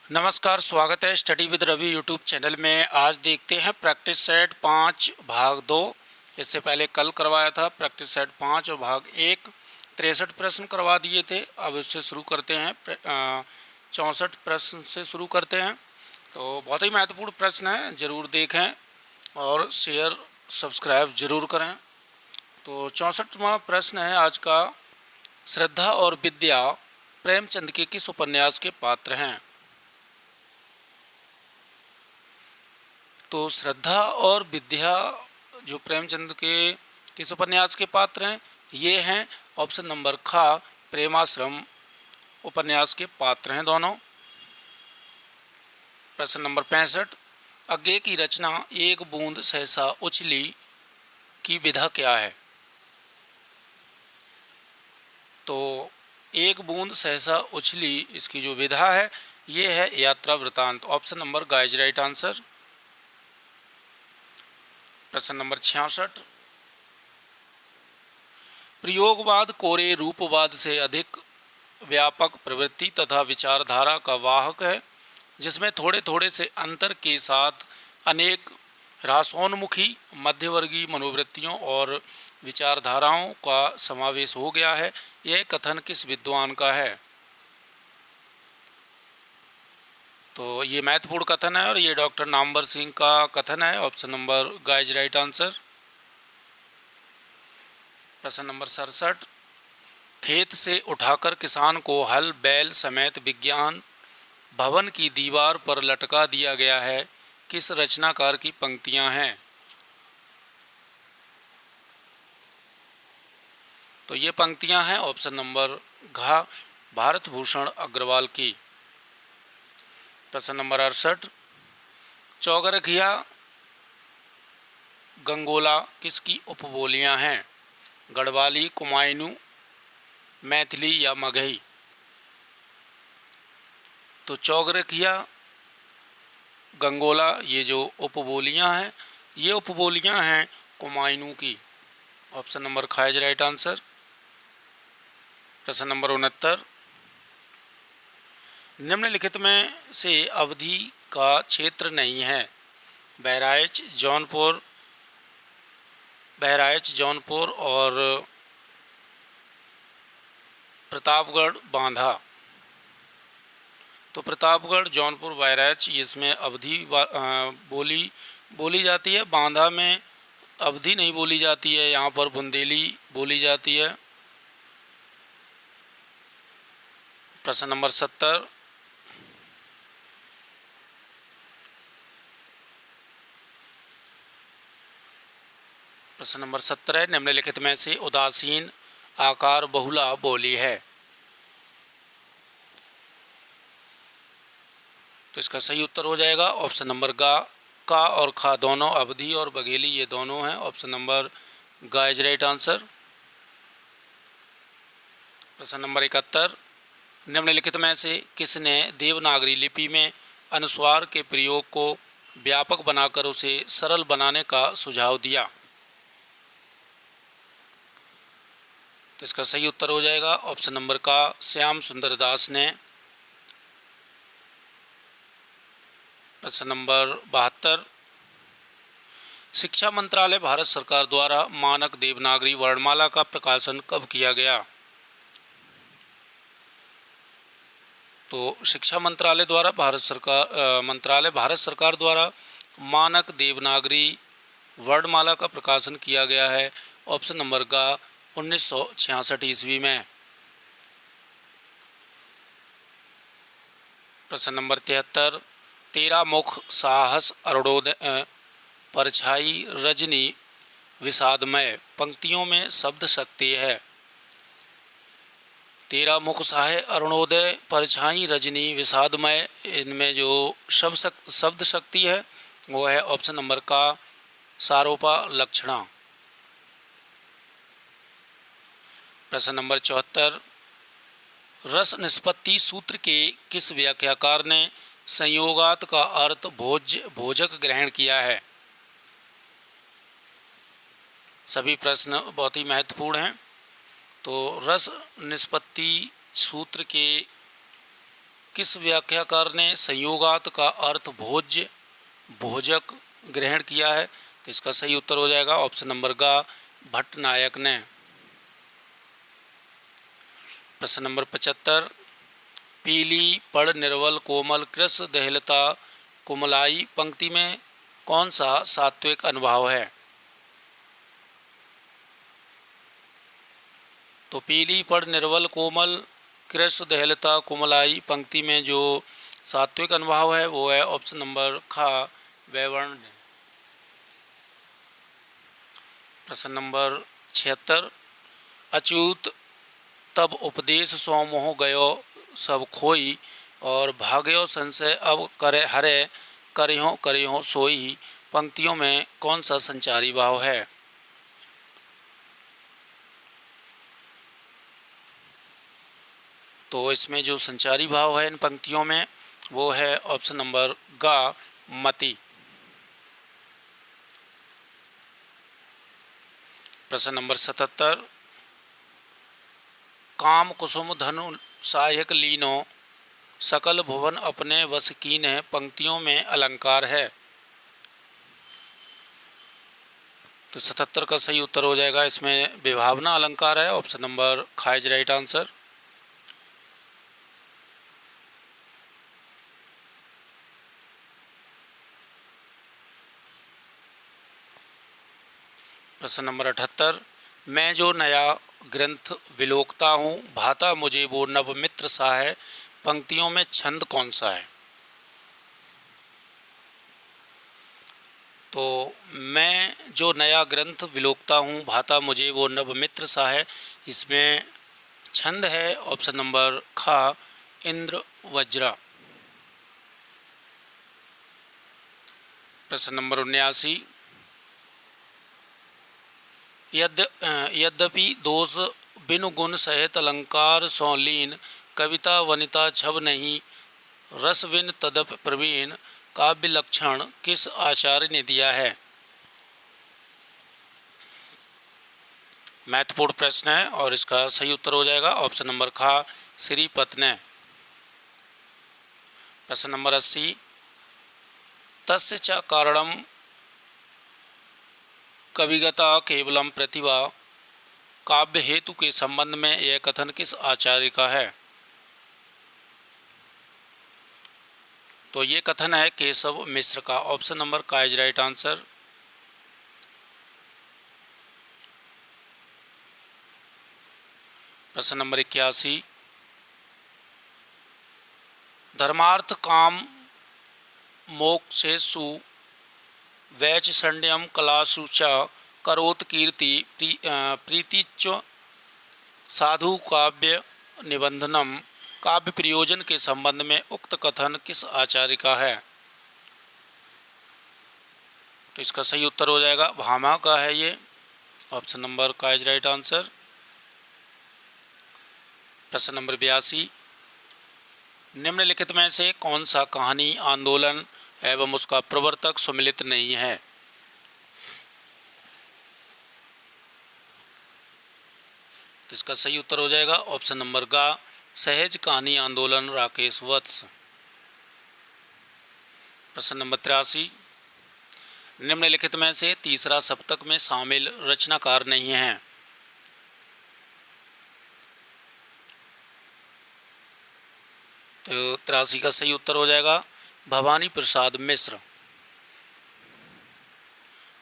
नमस्कार, स्वागत है study with Ravi YouTube channel में। आज देखते हैं प्रैक्टिस सेट 5 भाग 2। इससे पहले कल करवाया था प्रैक्टिस सेट 5 और भाग 1। 63 प्रश्न करवा दिए थे। अब इससे शुरू करते हैं, 64 प्रश्न से शुरू करते हैं। तो बहुत ही महत्वपूर्ण प्रश्न है, ज़रूर देखें और शेयर सब्सक्राइब ज़रूर करें। तो 64वां प्रश्न है आज का, श्रद्धा और विद्या प्रेमचंद के किस उपन्यास के पात्र हैं? तो श्रद्धा और विद्या जो प्रेमचंद के किस उपन्यास के पात्र हैं, ये हैं ऑप्शन नंबर खा, प्रेमाश्रम उपन्यास के पात्र हैं दोनों। प्रश्न नंबर 65, अज्ञे की रचना एक बूंद सहसा उछली की विधा क्या है? तो एक बूंद सहसा उछली, इसकी जो विधा है ये है यात्रा वृतांत। ऑप्शन नंबर ग इज राइट आंसर। प्रश्न नंबर 66, प्रयोगवाद कोरे रूपवाद से अधिक व्यापक प्रवृत्ति तथा विचारधारा का वाहक है, जिसमें थोड़े थोड़े से अंतर के साथ अनेक ह्रासोन्मुखी मध्यवर्गीय मनोवृत्तियों और विचारधाराओं का समावेश हो गया है। यह कथन किस विद्वान का है? तो ये महत्वपूर्ण कथन है और ये डॉक्टर नामवर सिंह का कथन है। ऑप्शन नंबर ग इज राइट आंसर। प्रश्न नंबर 67, खेत से उठाकर किसान को हल बैल समेत विज्ञान भवन की दीवार पर लटका दिया गया है, किस रचनाकार की पंक्तियां हैं? तो ये पंक्तियां हैं ऑप्शन नंबर घ, भारत भूषण अग्रवाल की। प्रश्न नंबर 68, चौगरखिया गंगोला किसकी उपबोलियां हैं? गढ़वाली, कुमायूनी, मैथिली या मगही? तो चौगरखिया गंगोला ये जो उपबोलियां हैं, ये उपबोलियां हैं कुमायूनी की। ऑप्शन नंबर ख इज राइट आंसर। प्रश्न नंबर 69, निम्नलिखित में से अवधि का क्षेत्र नहीं है? बहराइच जौनपुर और प्रतापगढ़ बांधा। तो प्रतापगढ़, जौनपुर, बहराइच इसमें अवधि बोली जाती है। बांधा में अवधि नहीं बोली जाती है, यहाँ पर बुंदेली बोली जाती है। प्रश्न नंबर 70, प्रश्न नंबर 17, निम्नलिखित में से उदासीन आकार बहुला बोली है? तो इसका सही उत्तर हो जाएगा ऑप्शन नंबर गा। का और खा दोनों, अवधि और बघेली ये दोनों हैं। ऑप्शन नंबर गा इज राइट आंसर। प्रश्न नंबर 71, निम्नलिखित में से किसने देवनागरी लिपि में अनुस्वार के प्रयोग को व्यापक बनाकर उसे सरल बनाने का सुझाव दिया? तो इसका सही उत्तर हो जाएगा ऑप्शन नंबर का, श्याम सुंदर दास ने। प्रश्न नंबर 72, शिक्षा मंत्रालय भारत सरकार द्वारा मानक देवनागरी वर्णमाला का प्रकाशन कब किया गया? तो शिक्षा मंत्रालय भारत सरकार द्वारा मानक देवनागरी वर्णमाला का प्रकाशन किया गया है। ऑप्शन नंबर गा, 1966 ईस्वी में। प्रश्न नंबर 73, तेरा मुख साहस अरुणोदय परछाई रजनी विषादमय पंक्तियों में शब्द शक्ति है? तेरा मुख साहे अरुणोदय परछाई रजनी विषादमय, इनमें जो शब्द शक्ति है वो है ऑप्शन नंबर का, सारोपा लक्षणा। प्रश्न नंबर 74, रस निष्पत्ति सूत्र के किस व्याख्याकार ने संयोगात का अर्थ भोजक ग्रहण किया है? सभी प्रश्न बहुत ही महत्वपूर्ण हैं। तो रस निष्पत्ति सूत्र के किस व्याख्याकार ने संयोगात का अर्थ भोज्य भोजक ग्रहण किया है? तो इसका सही उत्तर हो जाएगा ऑप्शन नंबर ग, भट्टनायक ने। प्रश्न नंबर 75, पीली पड़ निर्वल कोमल कृस दहलता कुमलाई पंक्ति में कौन सा सात्विक अनुभाव है? तो पीली पड़ निर्वल कोमल कृस दहलता कुमलाई पंक्ति में जो सात्विक अनुभाव है वो है ऑप्शन नंबर ख, वैवर्ण। प्रश्न नंबर 76, अच्युत तब उपदेश सो मोह गयो सब खोई और भाग्यो संशय अब करे हरे करियो करियो सोई पंक्तियों में कौन सा संचारी भाव है? तो इसमें जो संचारी भाव है इन पंक्तियों में वो है ऑप्शन नंबर ग, मति। प्रश्न नंबर 77, काम कुसुम धनु सहायक लीनो सकल भुवन अपने वश कीन पंक्तियों में अलंकार है? तो 77 का सही उत्तर हो जाएगा, इसमें विभावना अलंकार है, ऑप्शन नंबर ख इज राइट आंसर। प्रश्न नंबर 78, मैं जो नया ग्रंथ विलोकता हूँ भाता मुझे वो नव मित्र सा है पंक्तियों में छंद कौन सा है? तो मैं जो नया ग्रंथ विलोकता हूँ भाता मुझे वो नव मित्र सा है, इसमें छंद है ऑप्शन नंबर ख, इंद्र वज्रा। प्रश्न नंबर 79, यद्यपि दोष बिनु गुण सहित अलंकार सौ लीन कविता वनिता छब नहीं रस विन तदप प्रवीण काव्य लक्षण किस आचार्य ने दिया है? महत्वपूर्ण प्रश्न है और इसका सही उत्तर हो जाएगा ऑप्शन नंबर ख, श्रीपत ने। प्रश्न नंबर 80, तस्य च कारणम कविगता केवलम प्रतिभा काव्य हेतु के संबंध में यह कथन किस आचार्य का है? तो ये कथन है केशव मिश्र का, ऑप्शन नंबर का इज राइट आंसर। प्रश्न नंबर 81, धर्मार्थ काम मोक्षेषु वैचषण्यम कलासु च करोत कीर्ति प्रीतिच साधु काव्य निबंधनम काव्य प्रयोजन के संबंध में उक्त कथन किस आचार्य का है? तो इसका सही उत्तर हो जाएगा भामा का है ये, ऑप्शन नंबर का इज राइट आंसर। प्रश्न नंबर 82, निम्नलिखित में से कौन सा कहानी आंदोलन एवं उसका प्रवर्तक सम्मिलित नहीं है? तो इसका सही उत्तर हो जाएगा ऑप्शन नंबर ग, सहज कहानी आंदोलन राकेश वत्स। प्रश्न नंबर 83, निम्नलिखित में से तीसरा सप्तक में शामिल रचनाकार नहीं है? तो 83 का सही उत्तर हो जाएगा भवानी प्रसाद मिश्र।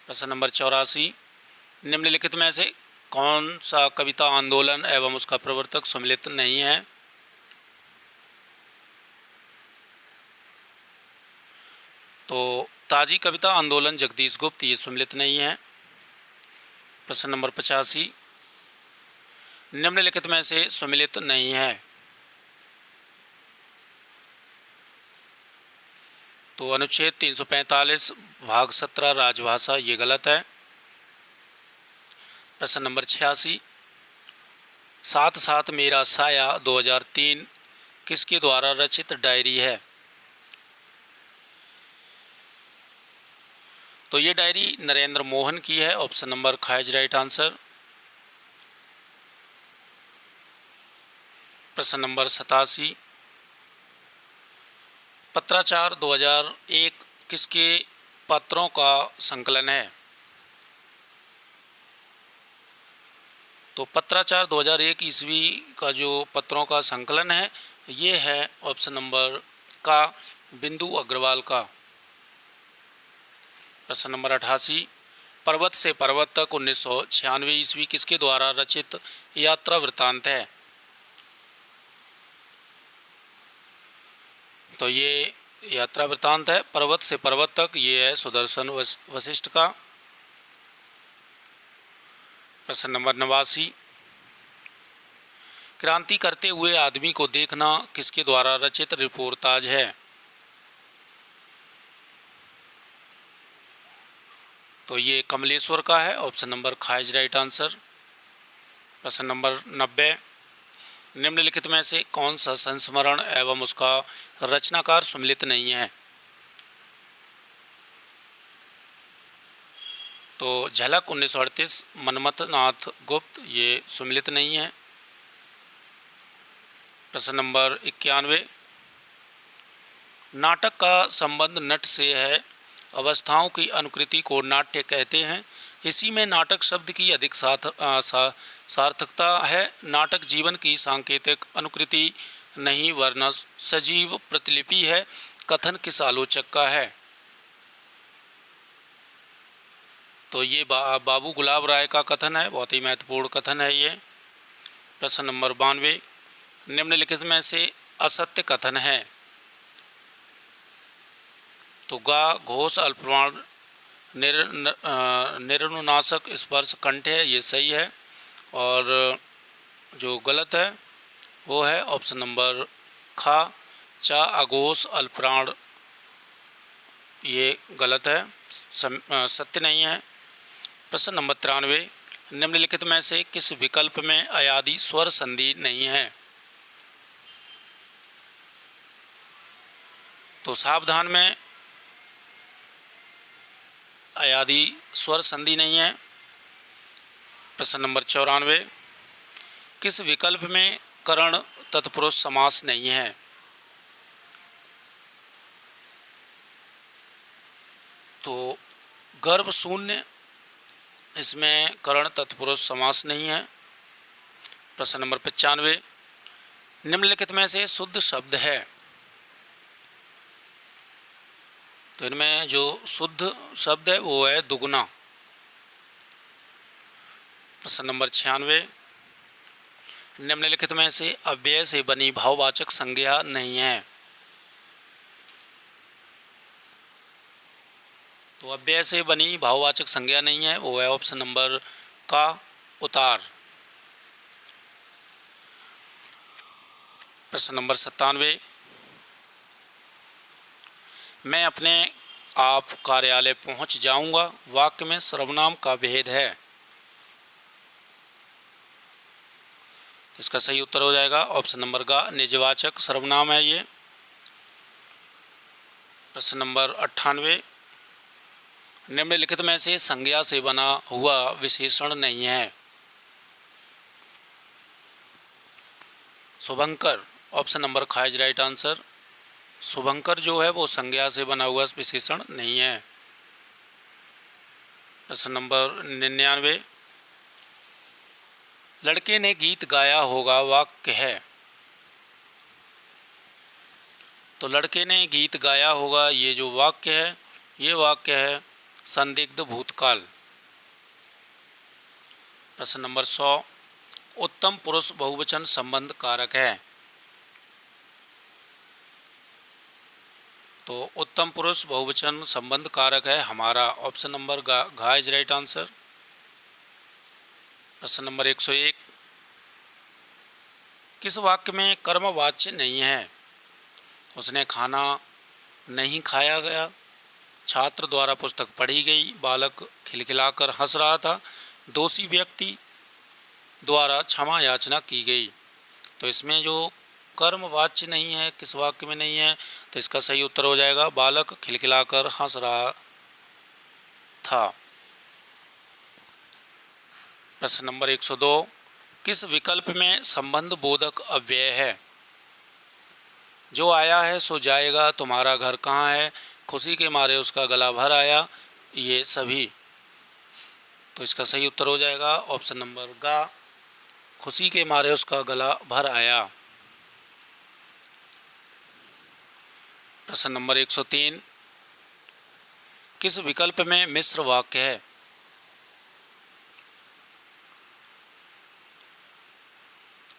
प्रश्न नंबर 84, निम्नलिखित में से कौन सा कविता आंदोलन एवं उसका प्रवर्तक सम्मिलित नहीं है? तो ताजी कविता आंदोलन जगदीश गुप्त ये सम्मिलित नहीं है। प्रश्न नंबर 85, निम्नलिखित में से सम्मिलित नहीं है? तो अनुच्छेद 345 भाग 17 राजभाषा ये गलत है। प्रश्न नंबर 86, साथ साथ मेरा साया 2003 किसके द्वारा रचित डायरी है? तो ये डायरी नरेंद्र मोहन की है, ऑप्शन नंबर ख इज राइट आंसर। प्रश्न नंबर 87, पत्राचार 2001 किसके पत्रों का संकलन है? तो पत्राचार 2001 ईस्वी का जो पत्रों का संकलन है ये है ऑप्शन नंबर का बिंदु अग्रवाल का। प्रश्न नंबर 88, पर्वत से पर्वत तक 1996 ईस्वी किसके द्वारा रचित यात्रा वृत्तांत है? तो ये यात्रा वृत्तांत है पर्वत से पर्वत तक, ये है सुदर्शन वशिष्ठ का। प्रश्न नंबर 89, क्रांति करते हुए आदमी को देखना किसके द्वारा रचित रिपोर्टाज है? तो ये कमलेश्वर का है, ऑप्शन नंबर खा इज राइट आंसर। प्रश्न नंबर 90, निम्नलिखित में से कौन सा संस्मरण एवं उसका रचनाकार सुमिलित नहीं है? तो झलक 1938 मनमथ नाथ गुप्त, ये सुमिलित नहीं है। प्रश्न नंबर 91, नाटक का संबंध नट से है, अवस्थाओं की अनुकृति को नाट्य कहते हैं, इसी में नाटक शब्द की अधिक सार्थकता है। नाटक जीवन की सांकेतिक अनुकृति नहीं वरना सजीव प्रतिलिपि है। कथन किस आलोचक का है? तो ये बाबू गुलाब राय का कथन है, बहुत ही महत्वपूर्ण कथन है ये। प्रश्न नंबर 92, निम्नलिखित में से असत्य कथन है? तो गा घोष अल्पप्रमाण निरनुनाशक स्पर्श कंठ है, ये सही है। और जो गलत है वो है ऑप्शन नंबर खा चा अघोष अल्पप्राण, ये गलत है, सत्य नहीं है। प्रश्न नंबर 93, निम्नलिखित में से किस विकल्प में अयादि स्वर संधि नहीं है? तो सावधान में अयादि स्वर संधि नहीं है। प्रश्न नंबर 94, किस विकल्प में करण तत्पुरुष समास नहीं है? तो गर्भ शून्य, इसमें करण तत्पुरुष समास नहीं है। प्रश्न नंबर 95, निम्नलिखित में से शुद्ध शब्द है? तो इनमें जो शुद्ध शब्द है वो है दुगुना। प्रश्न नंबर 96, निम्नलिखित में से अव्यय से बनी भाववाचक संज्ञा नहीं है? तो अव्यय से बनी भाववाचक संज्ञा नहीं है, वो है ऑप्शन नंबर का उतार। प्रश्न नंबर 97, मैं अपने आप कार्यालय पहुंच जाऊंगा वाक्य में सर्वनाम का भेद है। इसका सही उत्तर हो जाएगा ऑप्शन नंबर का निजवाचक सर्वनाम है ये। प्रश्न नंबर 98, निम्नलिखित में से संज्ञा से बना हुआ विशेषण नहीं है? शुभंकर, ऑप्शन नंबर खा इज राइट आंसर। शुभंकर जो है वो संज्ञा से बना हुआ विशेषण नहीं है। प्रश्न नंबर 99, लड़के ने गीत गाया होगा वाक्य है? तो लड़के ने गीत गाया होगा, ये जो वाक्य है ये वाक्य है संदिग्ध भूतकाल। प्रश्न नंबर 100, उत्तम पुरुष बहुवचन संबंध कारक है? तो उत्तम पुरुष बहुवचन संबंध कारक है हमारा ऑप्शन नंबर घा इज राइट आंसर। प्रश्न नंबर 101, किस वाक्य में कर्मवाच्य नहीं है? उसने खाना नहीं खाया गया, छात्र द्वारा पुस्तक पढ़ी गई, बालक खिलखिलाकर हंस रहा था, दोषी व्यक्ति द्वारा क्षमा याचना की गई। तो इसमें जो कर्मवाच्य नहीं है किस वाक्य में नहीं है, तो इसका सही उत्तर हो जाएगा बालक खिलखिलाकर हंस रहा था। प्रश्न नंबर 102, किस विकल्प में संबंध बोधक अव्यय है? जो आया है सो जाएगा, तुम्हारा घर कहाँ है, खुशी के मारे उसका गला भर आया, ये सभी। तो इसका सही उत्तर हो जाएगा ऑप्शन नंबर गा, खुशी के मारे उसका गला भर आया। प्रश्न नंबर 103, किस विकल्प में मिश्र वाक्य है?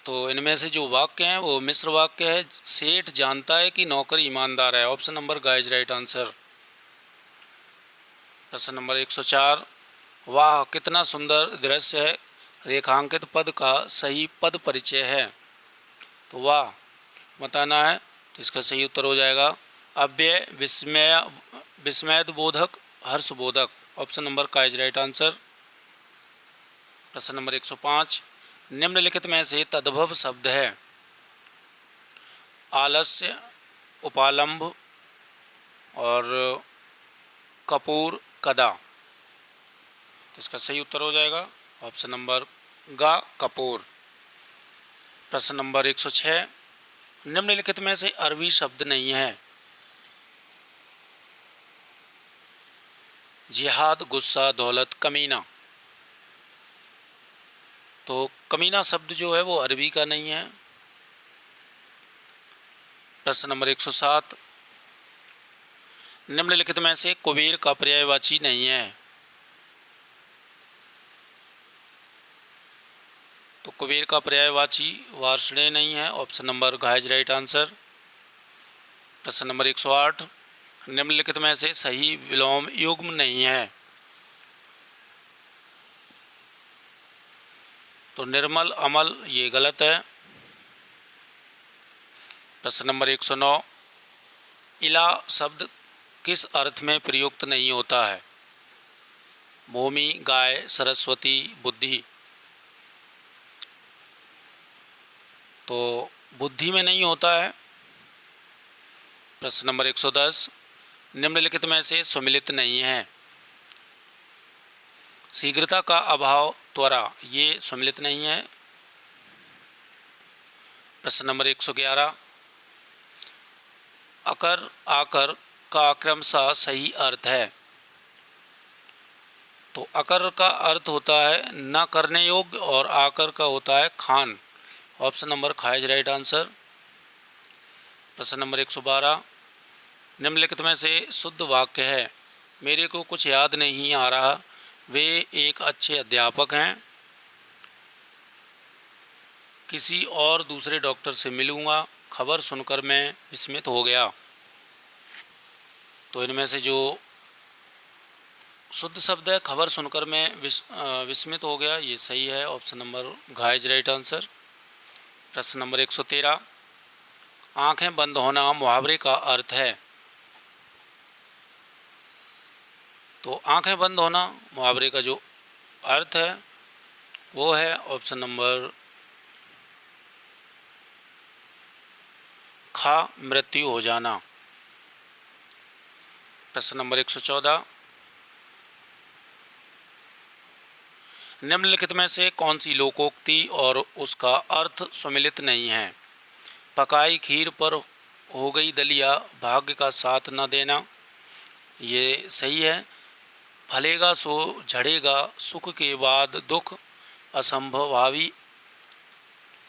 तो इनमें से जो वाक्य हैं वो मिश्र वाक्य है। सेठ जानता है कि नौकर ईमानदार है, ऑप्शन नंबर गा इज राइट आंसर। प्रश्न नंबर 104, वाह कितना सुंदर दृश्य है, रेखांकित पद का सही पद परिचय है। तो वाह बताना है, तो इसका सही उत्तर हो जाएगा अव्यय, विस्मय, विस्मयबोधक, हर्षबोधक, ऑप्शन नंबर का इज राइट आंसर। प्रश्न नंबर 105, निम्नलिखित में से तद्भव शब्द है? आलस्य, उपालंब और कपूर, कदा। तो इसका सही उत्तर हो जाएगा ऑप्शन नंबर गा, कपूर। प्रश्न नंबर 106, निम्नलिखित में से अरबी शब्द नहीं है? जिहाद, गुस्सा, दौलत, कमीना। तो कमीना शब्द जो है वो अरबी का नहीं है। प्रश्न नंबर 107, निम्नलिखित में से कुबेर का पर्यायवाची नहीं है? तो कुबेर का पर्यायवाची वार्ष्णेय नहीं है, ऑप्शन नंबर घ इज राइट आंसर। प्रश्न नंबर 108, निम्नलिखित में से सही विलोम युग्म नहीं है? तो निर्मल, अमल, ये गलत है। प्रश्न नंबर 109, इला शब्द किस अर्थ में प्रयुक्त नहीं होता है? भूमि, गाय, सरस्वती, बुद्धि। तो बुद्धि में नहीं होता है। प्रश्न नंबर 110, निम्नलिखित में से सुमिलित नहीं है? शीघ्रता का अभाव, त्वरा, ये सुमिलित नहीं है। प्रश्न नंबर 111, अकर, आकर का क्रमशः सही अर्थ है? तो अकर का अर्थ होता है न करने योग्य और आकर का होता है खान, ऑप्शन नंबर ख इज राइट आंसर। प्रश्न नंबर 112, निम्नलिखित में से शुद्ध वाक्य है? मेरे को कुछ याद नहीं आ रहा, वे एक अच्छे अध्यापक हैं, किसी और दूसरे डॉक्टर से मिलूँगा, खबर सुनकर मैं विस्मित हो गया। तो इनमें से जो शुद्ध शब्द है खबर सुनकर मैं विस्मित हो गया, ये सही है, ऑप्शन नंबर घ इज राइट आंसर। प्रश्न नंबर 113, आंखें बंद होना मुहावरे का अर्थ है? तो आंखें बंद होना मुहावरे का जो अर्थ है वो है ऑप्शन नंबर खा, मृत्यु हो जाना। प्रश्न नंबर 114, निम्नलिखित में से कौन सी लोकोक्ति और उसका अर्थ सुमिलित नहीं है? पकाई खीर पर हो गई दलिया, भाग्य का साथ न देना, ये सही है। फलेगा सो झड़ेगा, सुख के बाद दुख, असंभवावी,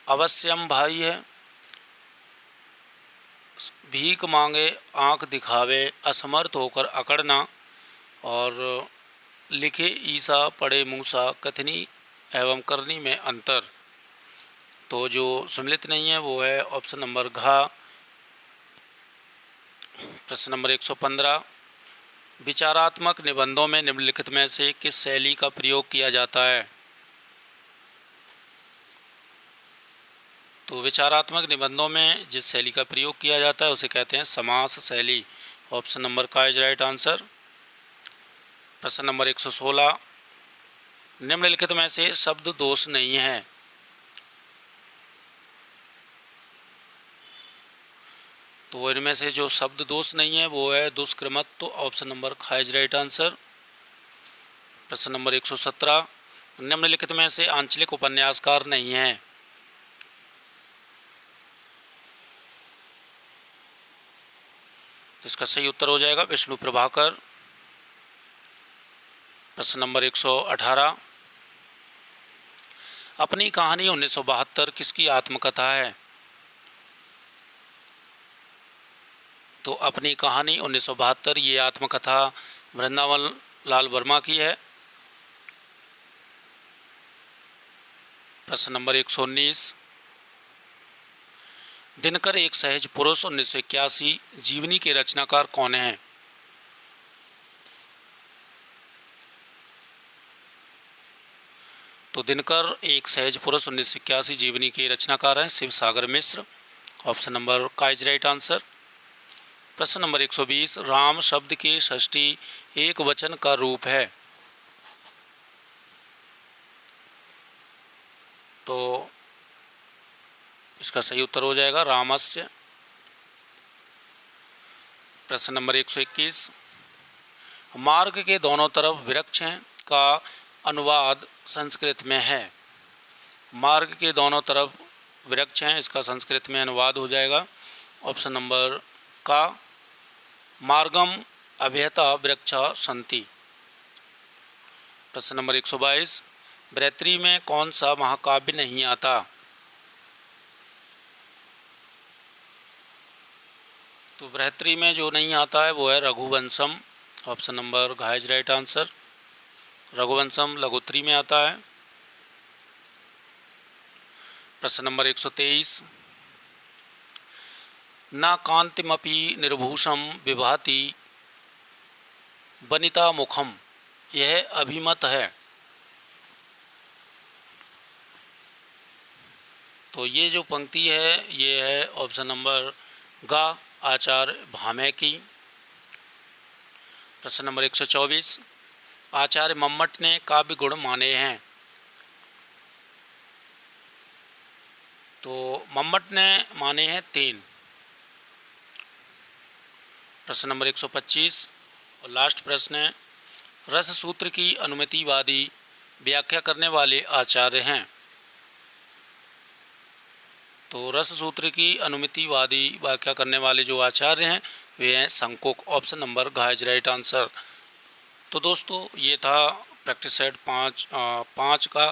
अवश्यम भाई है। भीख मांगे आंख दिखावे, असमर्थ होकर अकड़ना, और लिखे ईसा पढ़े मूसा, कथनी एवं करनी में अंतर। तो जो सम्मिलित नहीं है वो है ऑप्शन नंबर घ। प्रश्न नंबर 115, विचारात्मक निबंधों में निम्नलिखित में से किस शैली का प्रयोग किया जाता है? तो विचारात्मक निबंधों में जिस शैली का प्रयोग किया जाता है उसे कहते हैं समास शैली, ऑप्शन नंबर का इज राइट आंसर। प्रश्न नंबर 116, निम्नलिखित में से शब्द दोष नहीं है? तो इनमें से जो शब्द दोष नहीं है वो है दुष्कृमत्व, तो ऑप्शन नंबर ख इज राइट आंसर। प्रश्न नंबर 117, निम्नलिखित में से आंचलिक उपन्यासकार नहीं है? तो इसका सही उत्तर हो जाएगा विष्णु प्रभाकर। प्रश्न नंबर 118, अपनी कहानी 1972 किसकी आत्मकथा है? तो अपनी कहानी 1972 ये आत्मकथा वृंदावन लाल वर्मा की है। प्रश्न नंबर 119, दिनकर एक सहज पुरुष 1981 जीवनी के रचनाकार कौन हैं? तो दिनकर एक सहज पुरुष 1981 जीवनी के रचनाकार हैं शिव सागर मिश्र। ऑप्शन नंबर का इज राइट आंसर। प्रश्न नंबर 120, राम शब्द के षष्ठी एक वचन का रूप है। तो इसका सही उत्तर हो जाएगा रामस्य। प्रश्न नंबर 121, मार्ग के दोनों तरफ वृक्ष हैं का अनुवाद संस्कृत में है। मार्ग के दोनों तरफ वृक्ष हैं, इसका संस्कृत में अनुवाद हो जाएगा ऑप्शन नंबर का मार्गम अभ्यता वृक्षा सन्ति। प्रश्न नंबर 122, बृहत्तरी में कौन सा महाकाव्य नहीं आता? तो बृहत्तरी में जो नहीं आता है वो है रघुवंशम। ऑप्शन नंबर घ इज राइट आंसर। रघुवंशम लघुत्री में आता है। प्रश्न नंबर 123, न कांतिमपि निर्भूषम विभाति वनिता मुखम, यह अभिमत है। तो ये जो पंक्ति है ये है ऑप्शन नंबर ग आचार्य भामे की। प्रश्न नंबर 124, आचार्य मम्मट ने काव्य गुण माने हैं। तो मम्मट ने माने हैं 3। प्रश्न नंबर 125 और लास्ट प्रश्न है, रस सूत्र की अनुमतिवादी व्याख्या करने वाले आचार्य हैं। तो रस सूत्र की अनुमतिवादी व्याख्या करने वाले जो आचार्य हैं वे हैं संकुक। ऑप्शन नंबर घ इज राइट आंसर। तो दोस्तों ये था प्रैक्टिस सेट 5 का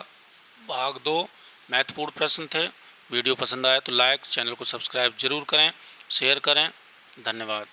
भाग 2 महत्वपूर्ण प्रश्न थे। वीडियो पसंद आए तो लाइक, चैनल को सब्सक्राइब जरूर करें, शेयर करें। धन्यवाद।